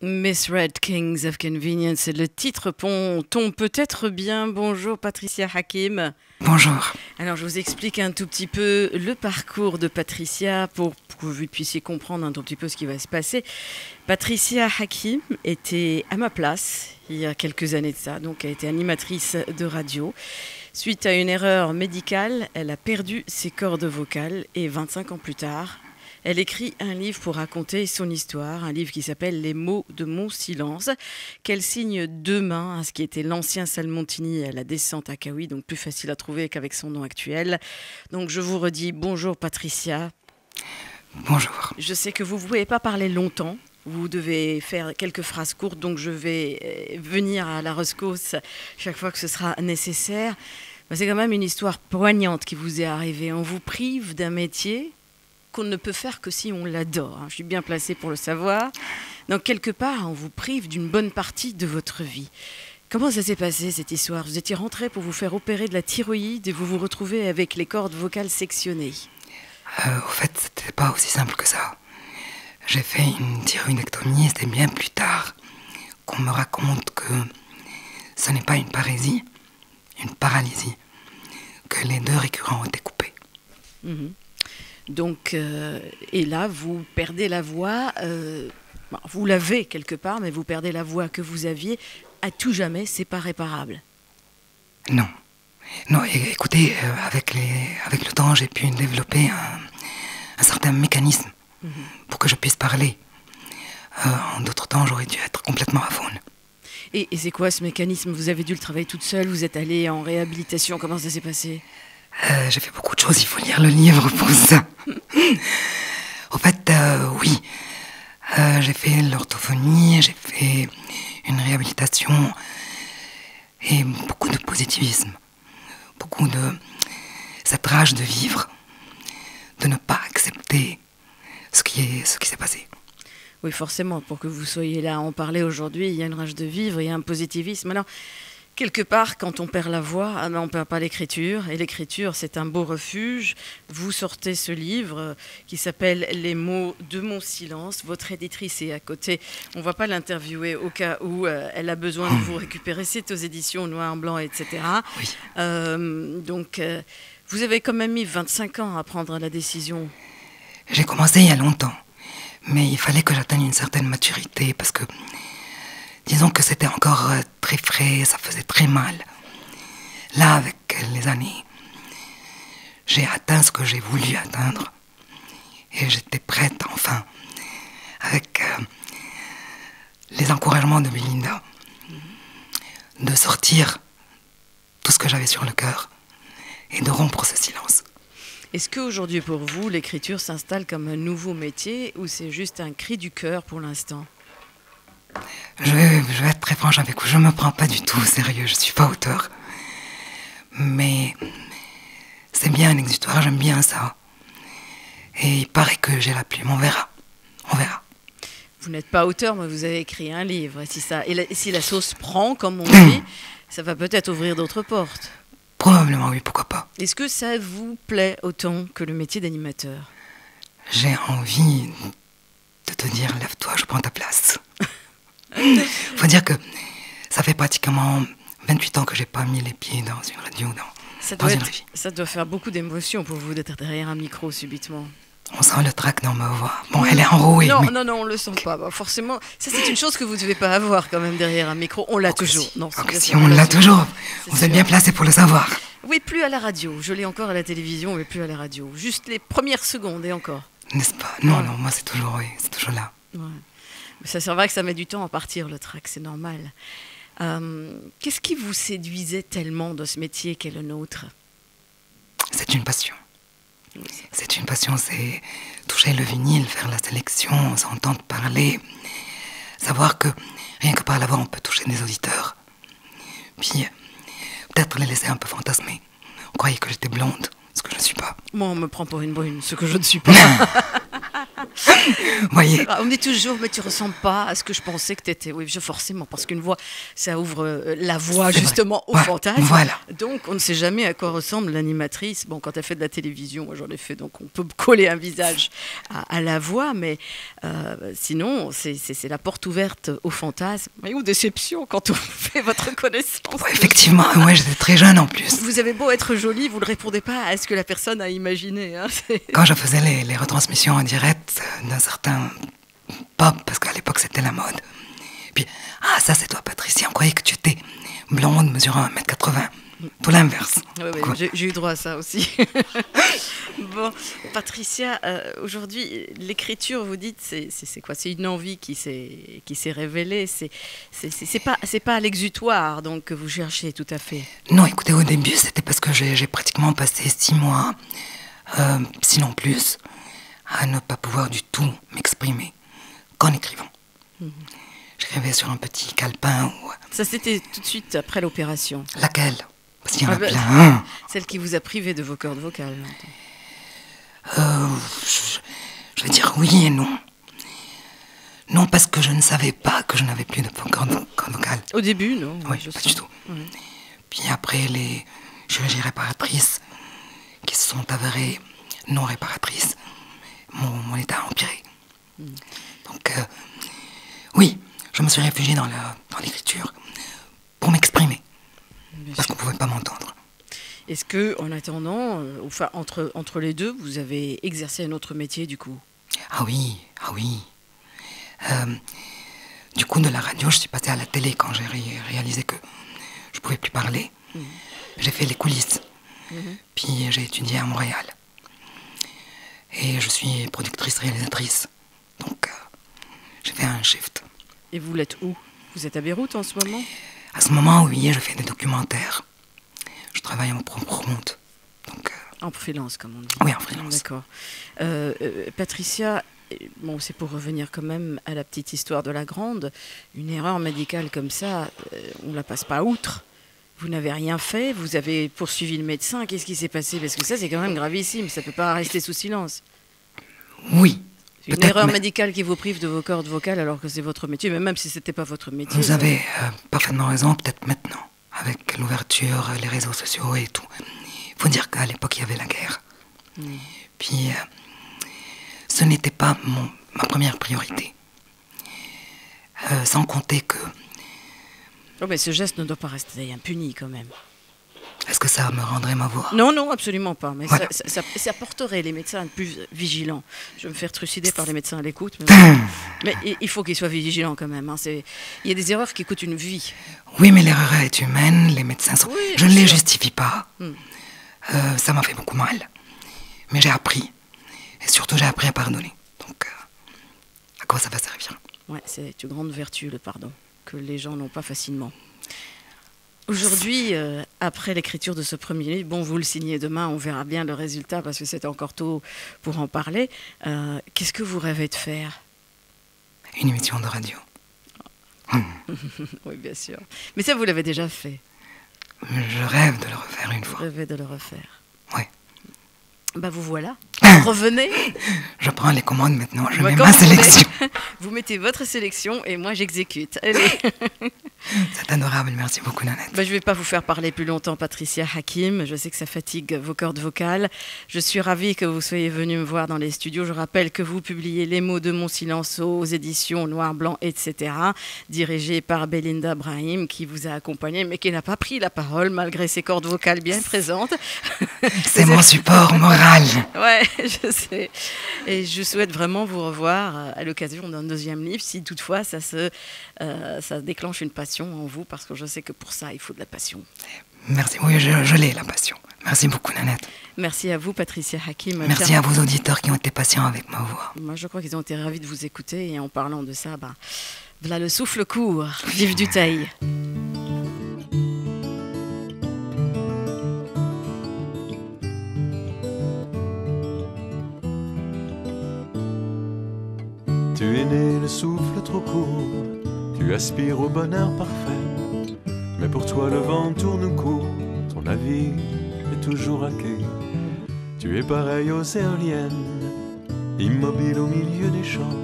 Miss Red, Kings of Convenience, c'est le titre tombe peut-être bien. Bonjour Patricia Hakim. Bonjour. Alors je vous explique un tout petit peu le parcours de Patricia pour que vous puissiez comprendre un tout petit peu ce qui va se passer. Patricia Hakim était à ma place il y a quelques années de ça, donc elle était animatrice de radio. Suite à une erreur médicale, elle a perdu ses cordes vocales et 25 ans plus tard, elle écrit un livre pour raconter son histoire, un livre qui s'appelle « Les mots de mon silence », qu'elle signe demain à ce qui était l'ancien Salmontini à la descente à Kawi, donc plus facile à trouver qu'avec son nom actuel. Donc je vous redis bonjour Patricia. Bonjour. Je sais que vous ne pouvez pas parler longtemps. Vous devez faire quelques phrases courtes, donc je vais venir à la rescousse chaque fois que ce sera nécessaire. C'est quand même une histoire poignante qui vous est arrivée. On vous prive d'un métier qu'on ne peut faire que si on l'adore. Je suis bien placée pour le savoir. Donc quelque part, on vous prive d'une bonne partie de votre vie. Comment ça s'est passé cette histoire? Vous étiez rentrée pour vous faire opérer de la thyroïde et vous vous retrouvez avec les cordes vocales sectionnées. Au fait, c'était pas aussi simple que ça. J'ai fait une thyroïdectomie et c'était bien plus tard qu'on me raconte que ce n'est pas une parésie, une paralysie, que les deux récurrents ont été coupés. Donc, et là, vous perdez la voix, vous l'avez quelque part, mais vous perdez la voix que vous aviez à tout jamais, c'est pas réparable. Non. Non, écoutez, avec le temps, j'ai pu développer un certain mécanisme pour que je puisse parler. En d'autres temps, j'aurais dû être complètement aphone. Et c'est quoi ce mécanisme? Vous avez dû le travailler toute seule? Vous êtes allée en réhabilitation? Comment ça s'est passé? J'ai fait beaucoup de choses, il faut lire le livre pour ça. Au fait, oui, j'ai fait l'orthophonie, j'ai fait une réhabilitation et beaucoup de positivisme, beaucoup de cette rage de vivre, de ne pas accepter ce qui s'est passé. Oui, forcément, pour que vous soyez là à en parler aujourd'hui, il y a une rage de vivre, il y a un positivisme. Alors, quelque part, quand on perd la voix, on ne perd pas l'écriture. Et l'écriture, c'est un beau refuge. Vous sortez ce livre qui s'appelle « Les mots de mon silence ». Votre éditrice est à côté. On ne va pas l'interviewer au cas où elle a besoin de vous récupérer. C'est aux éditions Noir, Blanc, etc. Oui. Donc, vous avez quand même mis 25 ans à prendre la décision. J'ai commencé il y a longtemps. Mais il fallait que j'atteigne une certaine maturité parce que, disons que c'était encore très frais, ça faisait très mal. Là, avec les années, j'ai atteint ce que j'ai voulu atteindre. Et j'étais prête, enfin, avec les encouragements de Belinda, de sortir tout ce que j'avais sur le cœur et de rompre ce silence. Est-ce qu'aujourd'hui, pour vous, l'écriture s'installe comme un nouveau métier ou c'est juste un cri du cœur pour l'instant? Je vais être très franche avec vous, je ne me prends pas du tout au sérieux, je ne suis pas auteur. Mais c'est bien un exutoire, j'aime bien ça. Et il paraît que j'ai la plume, on verra. On verra. Vous n'êtes pas auteur, mais vous avez écrit un livre. Si la sauce prend, comme on dit, ça va peut-être ouvrir d'autres portes. Probablement, oui, pourquoi pas. Est-ce que ça vous plaît autant que le métier d'animateur? J'ai envie de te dire, lève-toi, je prends ta place. Faut dire que ça fait pratiquement 28 ans que j'ai pas mis les pieds dans une radio, dans une régie. Ça doit faire beaucoup d'émotions pour vous d'être derrière un micro subitement. On sent le trac dans ma voix. Bon, elle est enrouée. Non, mais... non, on le sent pas. Forcément, ça c'est une chose que vous ne devez pas avoir quand même derrière un micro. On l'a toujours. Si. Non, Si, on l'a toujours. Vous êtes bien placé pour le savoir. Oui, plus à la radio. Je l'ai encore à la télévision, mais plus à la radio. Juste les premières secondes et encore. N'est-ce pas? Non, non, moi c'est toujours là. Ouais. C'est vrai que ça met du temps à partir le trac, c'est normal. Qu'est-ce qui vous séduisait tellement dans ce métier qu'est le nôtre? C'est une passion. C'est une passion, c'est toucher le vinyle, faire la sélection, s'entendre parler, savoir que rien que par la voix on peut toucher des auditeurs. Puis peut-être les laisser un peu fantasmer. On croyait que j'étais blonde, ce que je ne suis pas. Moi on me prend pour une brune, ce que je ne suis pas. Voyez. On me dit toujours, mais tu ressembles pas à ce que je pensais que tu étais. Oui, forcément, parce qu'une voix, ça ouvre la voie justement au fantasme. Voilà. Donc, on ne sait jamais à quoi ressemble l'animatrice. Bon, quand elle fait de la télévision, moi j'en ai fait, donc on peut coller un visage à la voix, mais sinon, c'est la porte ouverte au fantasme. Et ou déception quand on fait votre connaissance. Ouais, effectivement, moi j'étais très jeune en plus. Vous avez beau être jolie, vous ne répondez pas à ce que la personne a imaginé. Hein, quand je faisais les retransmissions en direct d'un certain pop, parce qu'à l'époque c'était la mode. Puis, ah ça c'est toi Patricia, on croyait que tu étais blonde, mesurant 1m80. Tout l'inverse. Oui, j'ai eu droit à ça aussi. Bon, Patricia, aujourd'hui, l'écriture, vous dites, c'est quoi? C'est une envie qui s'est révélée. C'est pas à l'exutoire donc que vous cherchez tout à fait. Non, écoutez, au début, c'était parce que j'ai pratiquement passé 6 mois, sinon plus, à ne pas pouvoir du tout m'exprimer qu'en écrivant. J'écrivais sur un petit calepin. Ça, c'était tout de suite après l'opération. Laquelle? Parce qu'il y en a plein. Celle qui vous a privé de vos cordes vocales. Je vais dire oui et non. Non, parce que je ne savais pas que je n'avais plus de cordes vocales. Au début, non? Oui, pas du tout. Puis après, les chirurgies réparatrices qui se sont avérées non réparatrices, mon état a empiré. Donc, oui, je me suis réfugié dans l'écriture pour m'exprimer. Parce qu'on ne pouvait pas m'entendre. Est-ce que, en attendant, enfin, entre les deux, vous avez exercé un autre métier, du coup? Ah oui. Du coup, de la radio, je suis passée à la télé quand j'ai réalisé que je ne pouvais plus parler. J'ai fait les coulisses. Puis j'ai étudié à Montréal. Et je suis productrice-réalisatrice. Donc, j'ai fait un shift. Et vous l'êtes où? Vous êtes à Beyrouth en ce moment? À ce moment, oui, je fais des documentaires. Je travaille en propre compte. Donc, en freelance, comme on dit. Oui, en freelance. D'accord. Patricia, bon, c'est pour revenir quand même à la petite histoire de la grande. Une erreur médicale comme ça, on ne la passe pas outre. Vous n'avez rien fait, vous avez poursuivi le médecin. Qu'est-ce qui s'est passé? Parce que ça, c'est quand même gravissime. Ça ne peut pas rester sous silence. Oui. Une erreur médicale qui vous prive de vos cordes vocales alors que c'est votre métier, mais même si ce n'était pas votre métier. Vous avez parfaitement raison, peut-être maintenant, avec l'ouverture, les réseaux sociaux et tout. Il faut dire qu'à l'époque, il y avait la guerre. Puis, ce n'était pas ma première priorité. Sans compter que... Oh, mais ce geste ne doit pas rester impuni quand même. Est-ce que ça me rendrait ma voix? Non, absolument pas. Mais voilà. ça porterait les médecins à être plus vigilants. Je vais me faire trucider par les médecins à l'écoute. Mais il faut qu'ils soient vigilants quand même. Hein. Il y a des erreurs qui coûtent une vie. Oui, mais l'erreur est humaine. Les médecins sont... Oui, je ne les justifie pas. Ça m'a fait beaucoup mal. Mais j'ai appris. Et surtout, j'ai appris à pardonner. Donc, à quoi ça va servir? Ouais, c'est une grande vertu, le pardon, que les gens n'ont pas facilement. Aujourd'hui, après l'écriture de ce premier livre, bon, vous le signez demain, on verra bien le résultat parce que c'est encore tôt pour en parler. Qu'est-ce que vous rêvez de faire? Une émission de radio. Oui, bien sûr. Mais ça, vous l'avez déjà fait. Je rêve de le refaire une fois. Vous rêvez de le refaire. Oui. Bah vous voilà. Revenez. Je prends les commandes maintenant, je mets ma sélection. Vous mettez votre sélection et moi j'exécute. Allez. C'est adorable, merci beaucoup Nanette. Je ne vais pas vous faire parler plus longtemps, Patricia Hakim. Je sais que ça fatigue vos cordes vocales. Je suis ravie que vous soyez venue me voir dans les studios. Je rappelle que vous publiez Les mots de mon silence aux éditions Noir, Blanc, etc. dirigées par Belinda Brahim qui vous a accompagné mais qui n'a pas pris la parole malgré ses cordes vocales bien présentes. C'est mon support moral. Ouais, je sais. Et je souhaite vraiment vous revoir à l'occasion d'un deuxième livre, si toutefois ça déclenche une passion en vous, parce que je sais que pour ça, il faut de la passion. Merci, oui, je l'ai, la passion. Merci beaucoup, Nanette. Merci à vous, Patricia Hakim. Merci à vos auditeurs qui ont été patients avec ma voix. Moi, je crois qu'ils ont été ravis de vous écouter, et en parlant de ça, voilà le souffle court, vive du taille. Tu es né le souffle trop court, tu aspires au bonheur parfait. Mais pour toi le vent tourne court, ton avis est toujours à quai. Tu es pareil aux éoliennes immobile au milieu des champs.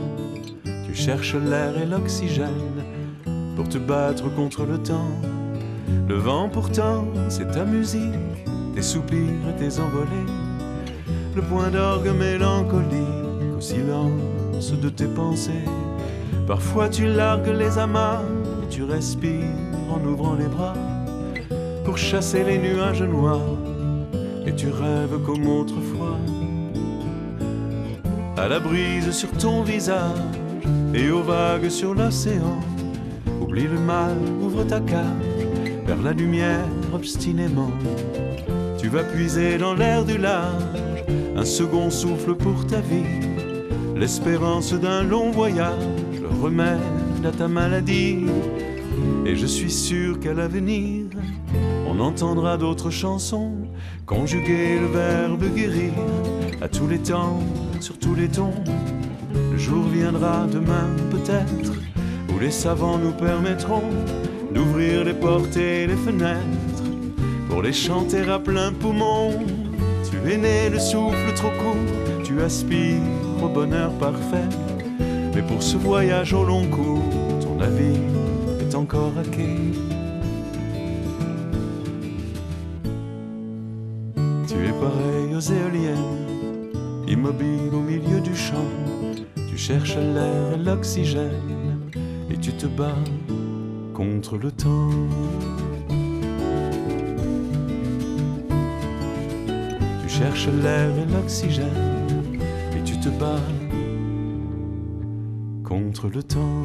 Tu cherches l'air et l'oxygène pour te battre contre le temps. Le vent pourtant, c'est ta musique, tes soupirs et tes envolées, le point d'orgue mélancolique au silence de tes pensées. Parfois tu largues les amarres et tu respires en ouvrant les bras pour chasser les nuages noirs, et tu rêves comme autrefois. À la brise sur ton visage et aux vagues sur l'océan, oublie le mal, ouvre ta cage vers la lumière obstinément. Tu vas puiser dans l'air du large un second souffle pour ta vie, l'espérance d'un long voyage, le remède à ta maladie. Et je suis sûr qu'à l'avenir, on entendra d'autres chansons conjuguer le verbe guérir à tous les temps, sur tous les tons. Le jour viendra demain peut-être où les savants nous permettront d'ouvrir les portes et les fenêtres pour les chanter à plein poumon. Tu es né le souffle trop court, tu aspires au bonheur parfait, mais pour ce voyage au long cours, ton avis est encore à quai. Tu es pareil aux éoliennes, immobile au milieu du champ. Tu cherches l'air et l'oxygène et tu te bats contre le temps. Tu cherches l'air et l'oxygène et tu te bats contre le temps.